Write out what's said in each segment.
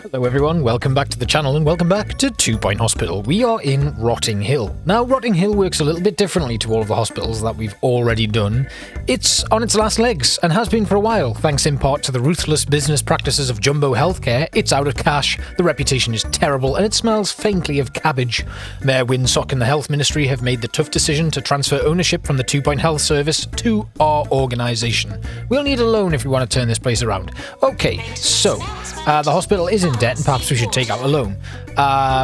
Hello everyone, welcome back to the channel and welcome back to 2 Point Hospital. We are in Rotting Hill. Now Rotting Hill works a little bit differently to all of the hospitals that we've already done. It's on its last legs and has been for a while, thanks in part to the ruthless business practices of Jumbo Healthcare. It's out of cash, the reputation is terrible and it smells faintly of cabbage. Mayor Winsock and the Health Ministry have made the tough decision to transfer ownership from the 2 Point Health Service to our organisation. We'll need a loan if we want to turn this place around. Okay, so the hospital is in debt and perhaps we should take out a loan.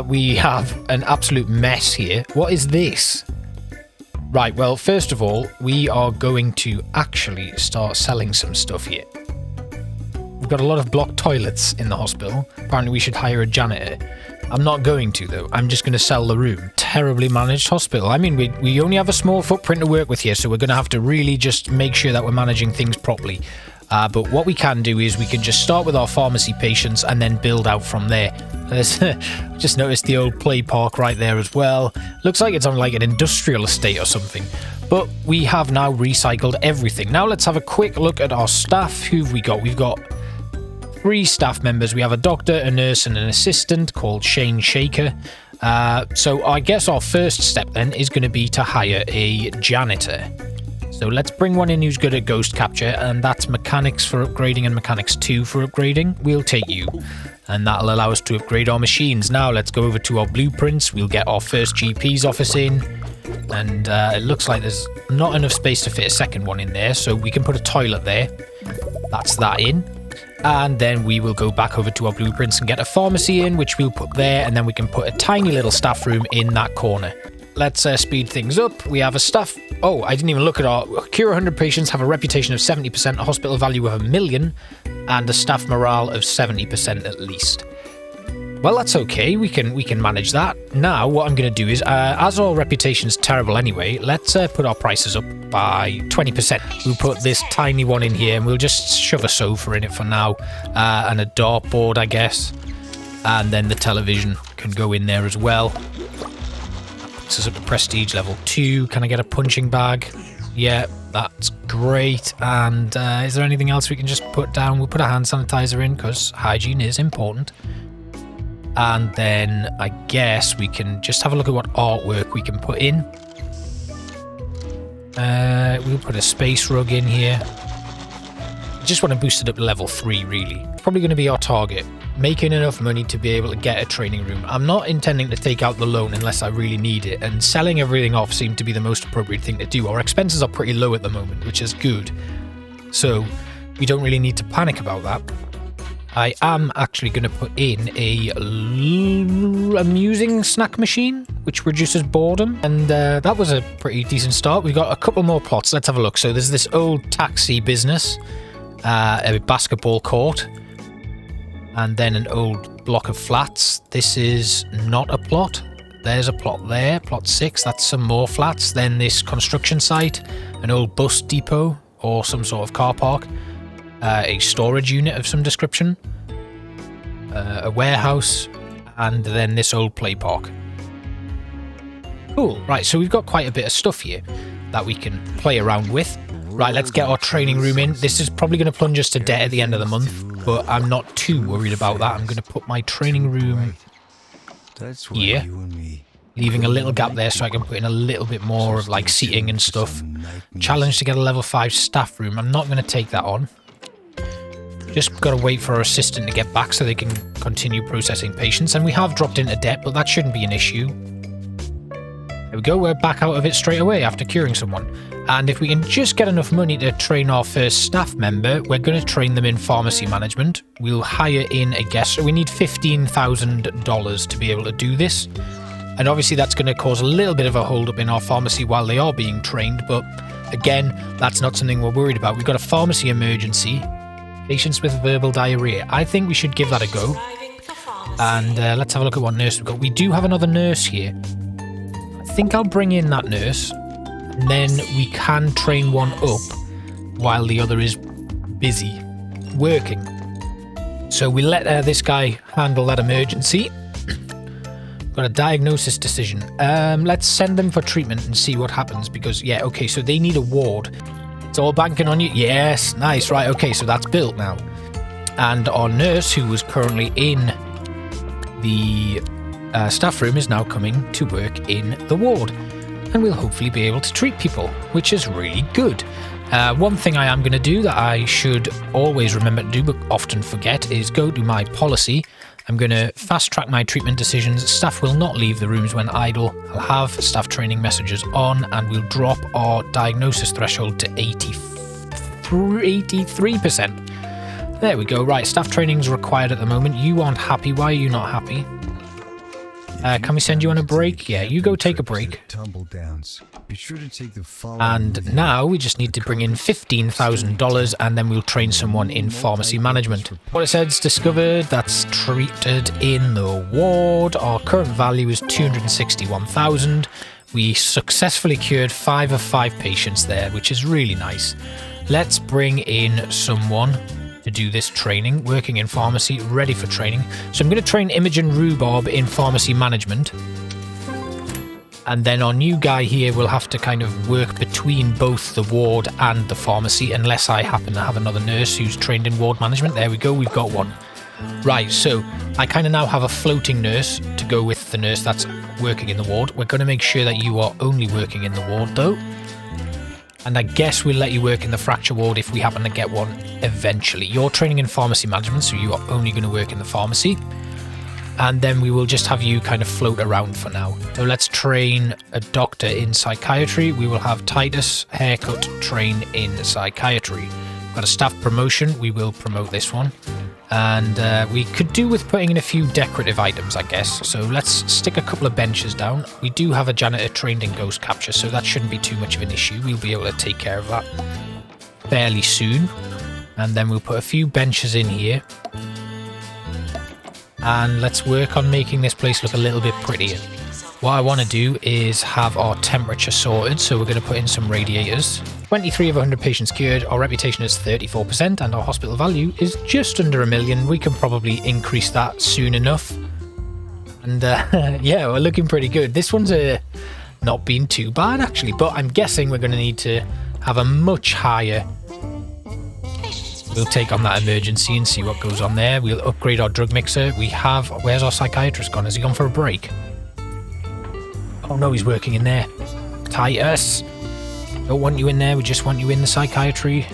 We have an absolute mess here. What is this? Right, well, first of all, we are going to actually start selling some stuff here. We've got a lot of blocked toilets in the hospital. Apparently we should hire a janitor. I'm not going to, though. I'm just going to sell the room. Terribly managed hospital. I mean, we only have a small footprint to work with here, so we're going to have to really just make sure that we're managing things properly. But what we can do is we can just start with our pharmacy patients and then build out from there. Just noticed the old play park right there as well. Looks like it's on like an industrial estate or something. But we have now recycled everything. Now let's have a quick look at our staff. Who've we got? We've got 3 staff members. We have a doctor, a nurse and an assistant called Shane Shaker. So I guess our first step then is going to be to hire a janitor. So let's bring one in who's good at ghost capture, and that's mechanics for upgrading and mechanics 2 for upgrading. We'll take you, and that'll allow us to upgrade our machines. Now let's go over to our blueprints. We'll get our first GP's office in, and it looks like there's not enough space to fit a second one in there, so we can put a toilet there. That's that in. And then we will go back over to our blueprints and get a pharmacy in, which we'll put there, and then we can put a tiny little staff room in that corner. Let's speed things up. We have a staff... Oh, I didn't even look at our... Cure 100 patients, have a reputation of 70%, a hospital value of $1 million, and a staff morale of 70% at least. Well, that's okay. We can manage that. Now, what I'm going to do is, as our reputation's terrible anyway, let's put our prices up by 20%. We'll put this tiny one in here, and we'll just shove a sofa in it for now, and a dartboard, I guess. And then the television can go in there as well. This is up to prestige level 2. Can I get a punching bag? Yeah, that's great. And is there anything else we can just put down? We'll put a hand sanitizer in because hygiene is important. And then I guess we can just have a look at what artwork we can put in. We'll put a space rug in here. I just want to boost it up to level 3, really. Probably going to be our target. Making enough money to be able to get a training room. I'm not intending to take out the loan unless I really need it, and selling everything off seemed to be the most appropriate thing to do. Our expenses are pretty low at the moment, which is good. So we don't really need to panic about that. I am actually going to put in a amusing snack machine, which reduces boredom. And that was a pretty decent start. We've got a couple more plots. Let's have a look. So there's this old taxi business, a basketball court, and then an old block of flats. This is not a plot. There's a plot there, plot 6. That's some more flats. Then this construction site, an old bus depot or some sort of car park, a storage unit of some description, a warehouse, and then this old play park. Cool. Right, so we've got quite a bit of stuff here that we can play around with. Right, let's get our training room in. This is probably going to plunge us to debt at the end of the month, but I'm not too worried about that. I'm going to put my training room here, leaving a little gap there so I can put in a little bit more of like seating and stuff. Challenge to get a level 5 staff room. I'm not going to take that on. Just got to wait for our assistant to get back so they can continue processing patients. And we have dropped into debt, but that shouldn't be an issue. There we go, we're back out of it straight away after curing someone. And if we can just get enough money to train our first staff member, we're going to train them in pharmacy management. We'll hire in a guest. So we need $15,000 to be able to do this. And obviously that's going to cause a little bit of a hold up in our pharmacy while they are being trained. But again, that's not something we're worried about. We've got a pharmacy emergency. Patients with verbal diarrhea. I think we should give that a go. And let's have a look at what nurse we've got. We do have another nurse here. I think I'll bring in that nurse. And then we can train one up while the other is busy working. So we let this guy handle that emergency. Got a diagnosis decision. Let's send them for treatment and see what happens because, yeah, okay, so they need a ward. It's all banking on you. Yes, nice, right, okay, so that's built now. And our nurse, who was currently in the staff room is now coming to work in the ward, and we'll hopefully be able to treat people, which is really good. One thing I am going to do that I should always remember to do but often forget is go to my policy. I'm going to fast track my treatment decisions. Staff will not leave the rooms when idle. I'll have staff training messages on, and we'll drop our diagnosis threshold to 83%. There we go. Right, staff training is required at the moment. You aren't happy. Why are you not happy? Can we send you on a break? Yeah, you go take a break. And now we just need to bring in $15,000, and then we'll train someone in pharmacy management. What it says, discovered, that's treated in the ward. Our current value is 261,000. We successfully cured 5 of 5 patients there, which is really nice. Let's bring in someone to do this training, working in pharmacy, ready for training. So I'm going to train Imogen Rhubarb in pharmacy management. And then our new guy here will have to kind of work between both the ward and the pharmacy, unless I happen to have another nurse who's trained in ward management. There we go, we've got one. Right, so I kind of now have a floating nurse to go with the nurse that's working in the ward. We're going to make sure that you are only working in the ward though. And I guess we'll let you work in the fracture ward if we happen to get one eventually. You're training in pharmacy management, so you are only going to work in the pharmacy. And then we will just have you kind of float around for now. So let's train a doctor in psychiatry. We will have Titus Haircut train in psychiatry. Got a staff promotion. We will promote this one. And we could do with putting in a few decorative items, I guess. So let's stick a couple of benches down. We do have a janitor trained in ghost capture, so that shouldn't be too much of an issue. We'll be able to take care of that fairly soon. And then we'll put a few benches in here. And let's work on making this place look a little bit prettier. What I want to do is have our temperature sorted, so we're going to put in some radiators. 23 of 100 patients cured, our reputation is 34%, and our hospital value is just under $1 million. We can probably increase that soon enough. And yeah, we're looking pretty good. This one's not been too bad actually, but I'm guessing we're going to need to have a much higher. We'll take on that emergency and see what goes on there. We'll upgrade our drug mixer. We have, where's our psychiatrist gone? Has he gone for a break? Oh no, he's working in there. Titus, don't want you in there. We just want you in the psychiatry.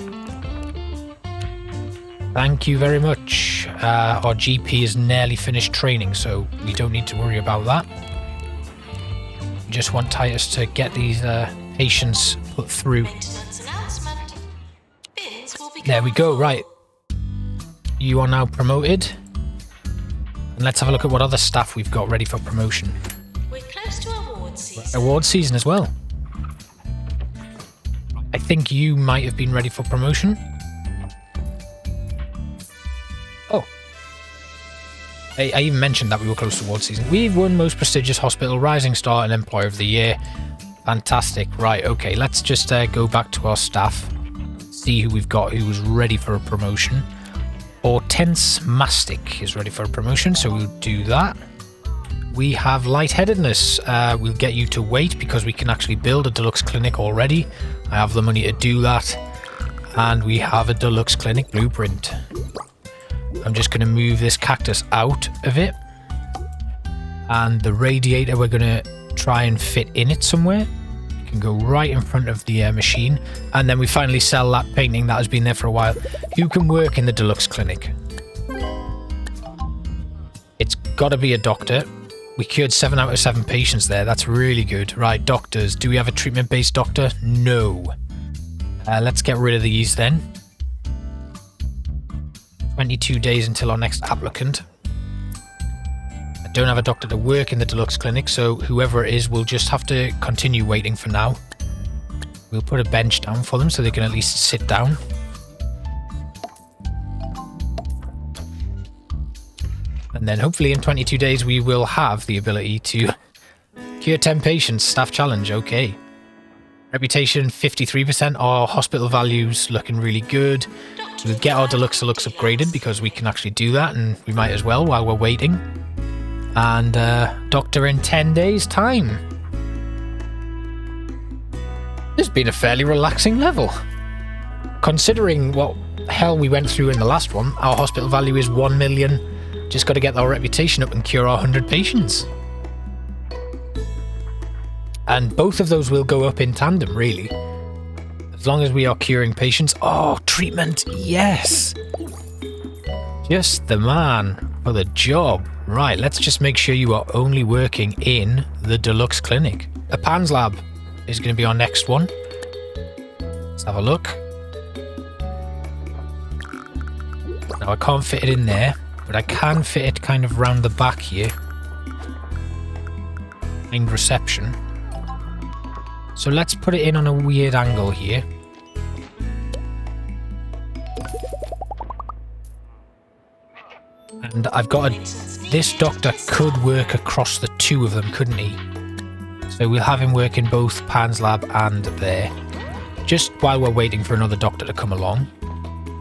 Thank you very much. Our GP is nearly finished training, so we don't need to worry about that. We just want Titus to get these patients put through. There we go, right. You are now promoted. And let's have a look at what other staff we've got ready for promotion. We're close to award season. Award season as well. I think you might have been ready for promotion. Oh. I even mentioned that we were close to award season. We've won Most Prestigious Hospital, Rising Star and Employer of the Year. Fantastic. Right, okay, let's just go back to our staff. See who we've got who was ready for a promotion. Hortense Mastic is ready for a promotion, so we'll do that. We have lightheadedness. We'll get you to wait because we can actually build a deluxe clinic already. I have the money to do that. And we have a deluxe clinic blueprint. I'm just going to move this cactus out of it. And the radiator we're going to try and fit in it somewhere. Can go right in front of the machine, and then we finally sell that painting that has been there for a while. Who can work in the deluxe clinic? It's got to be a doctor. We cured 7 out of 7 patients there. That's really good. Right, doctors. Do we have a treatment-based doctor? No. Let's get rid of these then. 22 days until our next applicant. I don't have a doctor to work in the deluxe clinic, so whoever it is will just have to continue waiting for now. We'll put a bench down for them so they can at least sit down. And then hopefully in 22 days we will have the ability to cure 10 patients. Staff challenge, okay. Reputation 53%, our hospital values looking really good. We'll get our deluxe upgraded because we can actually do that, and we might as well while we're waiting. And doctor in 10 days time. This has been a fairly relaxing level. Considering what hell we went through in the last one, our hospital value is 1 million Just got to get our reputation up and cure our 100 patients. And both of those will go up in tandem, really. As long as we are curing patients. Oh, treatment, yes. Just the man for the job. Right, let's just make sure you are only working in the deluxe clinic. A PANS lab is going to be our next one. Let's have a look. Now I can't fit it in there, but I can fit it kind of round the back here. Behind reception. So let's put it in on a weird angle here. And I've got this doctor could work across the two of them, couldn't he? So we'll have him work in both PANS lab and there. Just while we're waiting for another doctor to come along.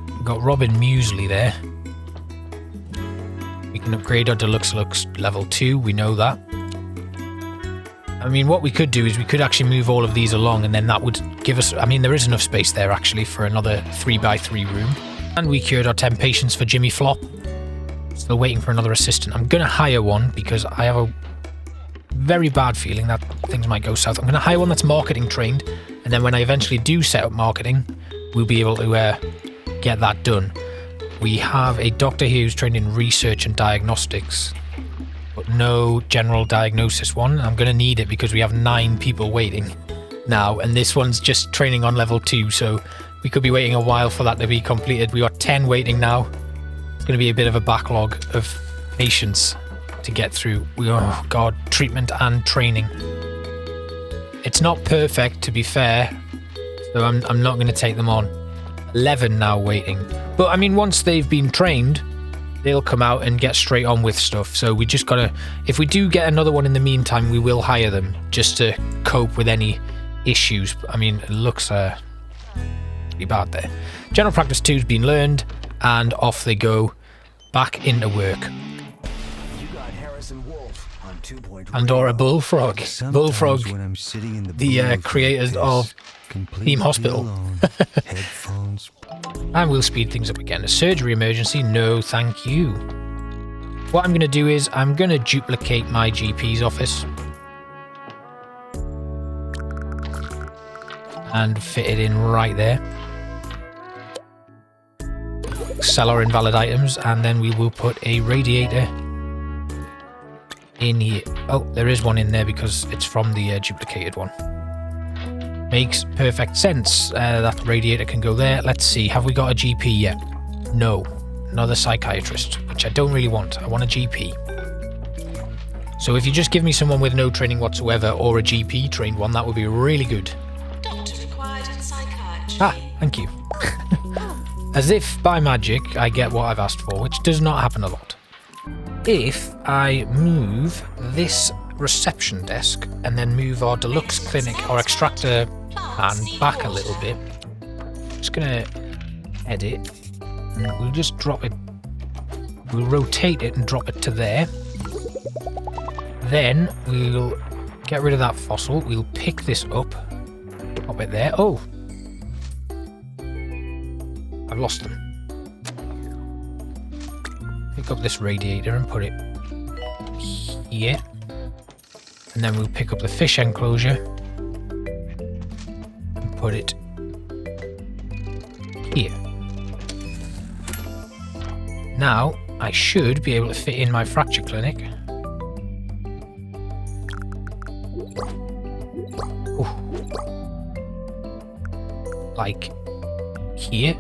We've got Robin Muesli there. We can upgrade our deluxe looks level 2, we know that. I mean, what we could do is we could actually move all of these along, and then that would give us... I mean, there is enough space there, actually, for another 3x3 room. And we cured our 10 patients for Jimmy Flop. Still waiting for another assistant. I'm going to hire one because I have a very bad feeling that things might go south. I'm going to hire one that's marketing trained, and then when I eventually do set up marketing, we'll be able to get that done. We have a doctor here who's trained in research and diagnostics, but no general diagnosis one. I'm going to need it because we have 9 people waiting now, and this one's just training on level 2, so we could be waiting a while for that to be completed. We got 10 waiting now. It's going to be a bit of a backlog of patients to get through. Oh god, treatment and training. It's not perfect, to be fair, so I'm not going to take them on. 11 now waiting. But I mean, once they've been trained, they'll come out and get straight on with stuff. So we just gotta, if we do get another one in the meantime, we will hire them just to cope with any issues. I mean, it looks pretty bad there. General practice 2's been learned, and off they go back into work. Pandora Bullfrog. Bullfrog, the creators of Theme Hospital. And we'll speed things up again. A surgery emergency? No, thank you. What I'm going to do is I'm going to duplicate my GP's office and fit it in right there. Sell our invalid items, and then we will put a radiator in here. Oh, there is one in there because it's from the duplicated one. Makes perfect sense. That radiator can go there. Let's see, have we got a GP yet? No. Another psychiatrist, which I don't really want. I want a GP. So if you just give me someone with no training whatsoever, or a GP trained one, that would be really good. Doctor required in psychiatry. Ah, thank you. As if by magic I get what I've asked for, which does not happen a lot. If I move this reception desk and then move our deluxe clinic or extractor pan back a little bit, just gonna edit, and we'll just drop it, we'll rotate it and drop it to there. Then we'll get rid of that fossil, we'll pick this up, pop it there. Oh, I've lost them. Pick up this radiator and put it here. And then we'll pick up the fish enclosure and put it here. Now, I should be able to fit in my fracture clinic. Ooh. Like here.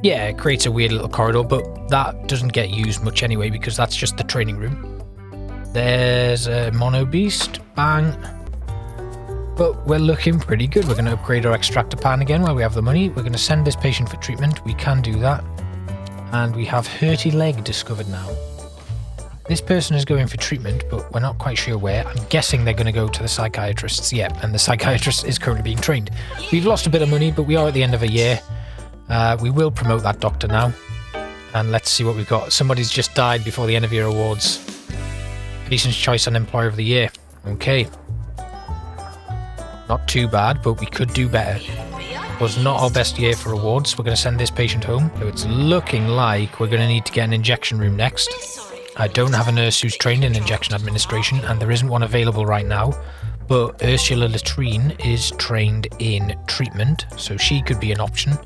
Yeah, it creates a weird little corridor, but that doesn't get used much anyway because that's just the training room. There's a mono beast, bang. But we're looking pretty good. We're going to upgrade our extractor pan again while we have the money. We're going to send this patient for treatment. We can do that. And we have hurty leg discovered now. This person is going for treatment, but we're not quite sure where. I'm guessing they're going to go to the psychiatrists. Yeah, and the psychiatrist is currently being trained. We've lost a bit of money, but we are at the end of a year. We will promote that doctor now. And let's see what we've got. Somebody's just died before the end of year awards. Patient's Choice and Employer of the Year. Okay. Not too bad, but we could do better. We are was not our best year for awards. We're going to send this patient home. So it's looking like we're going to need to get an injection room next. I don't have a nurse who's trained in injection administration, and there isn't one available right now. But Ursula Latrine is trained in treatment, so she could be an option.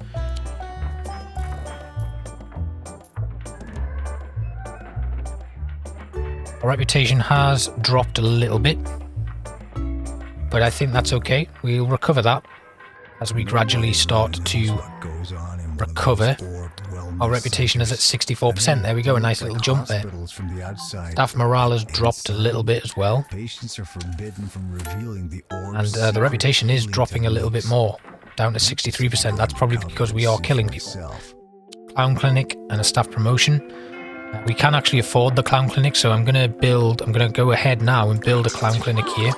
Our reputation has dropped a little bit, but I think that's okay. We'll recover that as we gradually start to recover. Our reputation is at 64%. There we go, a nice little jump there. Staff morale has dropped a little bit as well. And the reputation is dropping a little bit more, down to 63%. That's probably because we are killing people. Clown clinic and a staff promotion. We can actually afford the clown clinic, so I'm going to go ahead now and build a clown clinic here.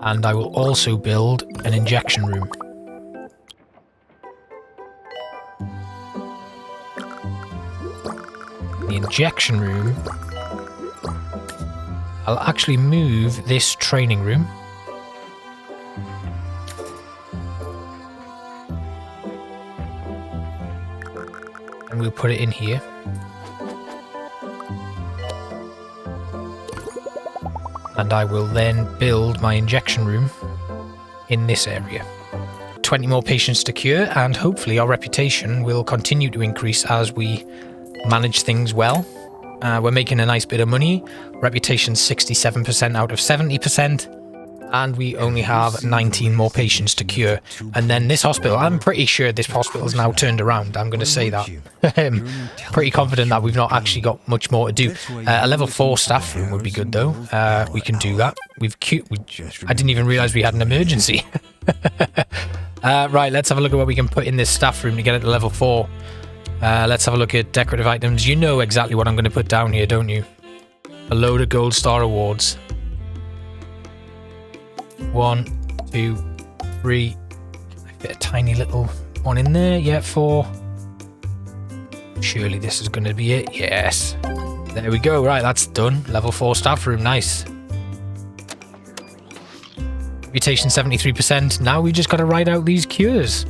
And I will also build an injection room. The injection room, I'll actually move this training room. And we'll put it in here. And I will then build my injection room in this area. 20 more patients to cure, and hopefully our reputation will continue to increase as we manage things well. We're making a nice bit of money. Reputation 67% out of 70%. And we only have 19 more patients to cure. And then this hospital, I'm pretty sure this hospital's now turned around. I'm going to say that. Pretty confident that we've not actually got much more to do. A level 4 staff room would be good though. We can do that. I didn't even realise we had an emergency. Right, let's have a look at what we can put in this staff room to get it to level 4. Let's have a look at decorative items. You know exactly what I'm going to put down here, don't you? A load of gold star awards. 1, 2, 3. Can I fit a tiny little one in there? Yeah, 4. Surely this is going to be it. Yes. There we go. Right, that's done. Level 4 staff room. Nice. Reputation 73%. Now we just got to write out these cures.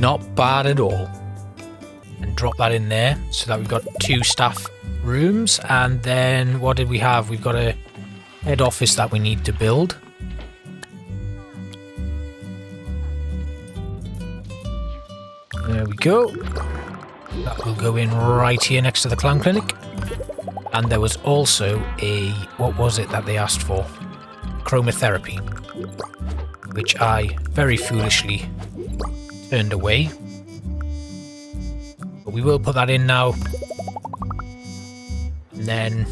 Not bad at all. And drop that in there so that we've got 2 staff rooms. And then what did we have? We've got a head office that we need to build. There we go. That will go in right here next to the clown clinic. And there was also what was it that they asked for? Chromotherapy, which I very foolishly turned away. But we will put that in now. And then,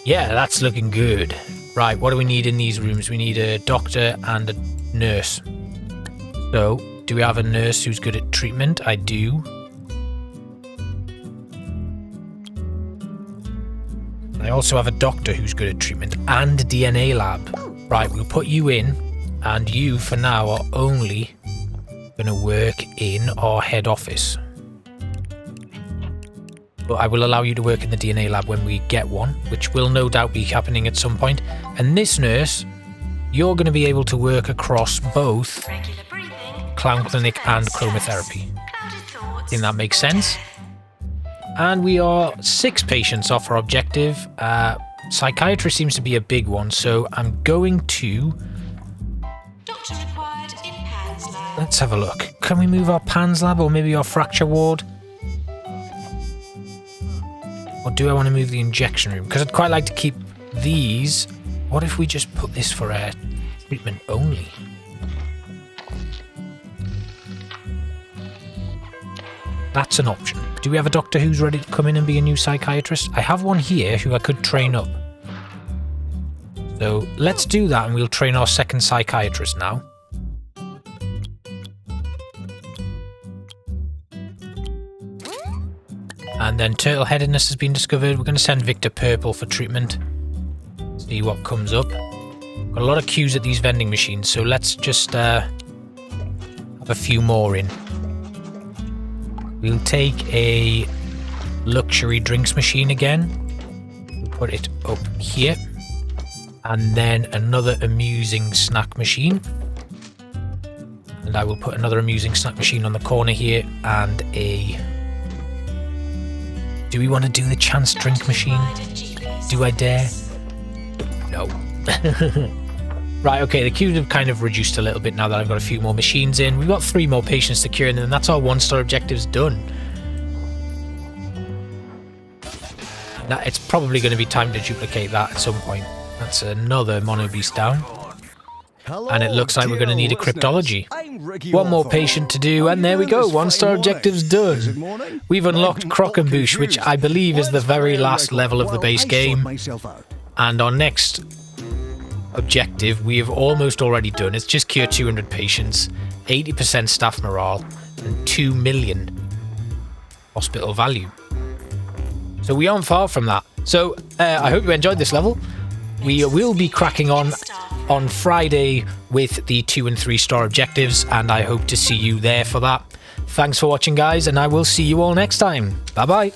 yeah, that's looking good. Right, what do we need in these rooms? We need a doctor and a nurse. So, do we have a nurse who's good at treatment? I do. I also have a doctor who's good at treatment and a DNA lab. Right, we'll put you in, and you, for now, are only going to work in our head office. But I will allow you to work in the DNA lab when we get one, which will no doubt be happening at some point. And this nurse, you're going to be able to work across both clown clinic and chromotherapy. I think that makes sense. And we are 6 patients off our objective. Psychiatry seems to be a big one, so I'm going to... Doctor required in PANS lab. Let's have a look. Can we move our PANS lab or maybe our fracture ward? Or do I want to move the injection room? Because I'd quite like to keep these. What if we just put this for treatment only? That's an option. Do we have a doctor who's ready to come in and be a new psychiatrist? I have one here who I could train up. So let's do that and we'll train our second psychiatrist now. And then turtle-headedness has been discovered. We're going to send Victor purple for treatment. See what comes up. Got a lot of queues at these vending machines, so let's just have a few more in. We'll take a luxury drinks machine again. We'll put it up here. And then another amusing snack machine. And I will put another amusing snack machine on the corner here and a... Do we want to do the chance drink machine? Do I dare? No. Right, okay, the queues have kind of reduced a little bit now that I've got a few more machines in. We've got 3 more patients to cure, and then that's our 1-star objectives done. Now, it's probably going to be time to duplicate that at some point. That's another mono beast down. And it looks like we're going to need a cryptology. 1 more patient to do, and there we go, 1-star objectives done. We've unlocked Croquembouche, which I believe is the very last level of the base game. And our next objective we have almost already done. It's just cure 200 patients, 80% staff morale, and 2 million hospital value. So we aren't far from that. So I hope you enjoyed this level. We will be cracking on Friday with the 2 and 3 star objectives, and I hope to see you there for that. Thanks for watching, guys, and I will see you all next time. Bye bye.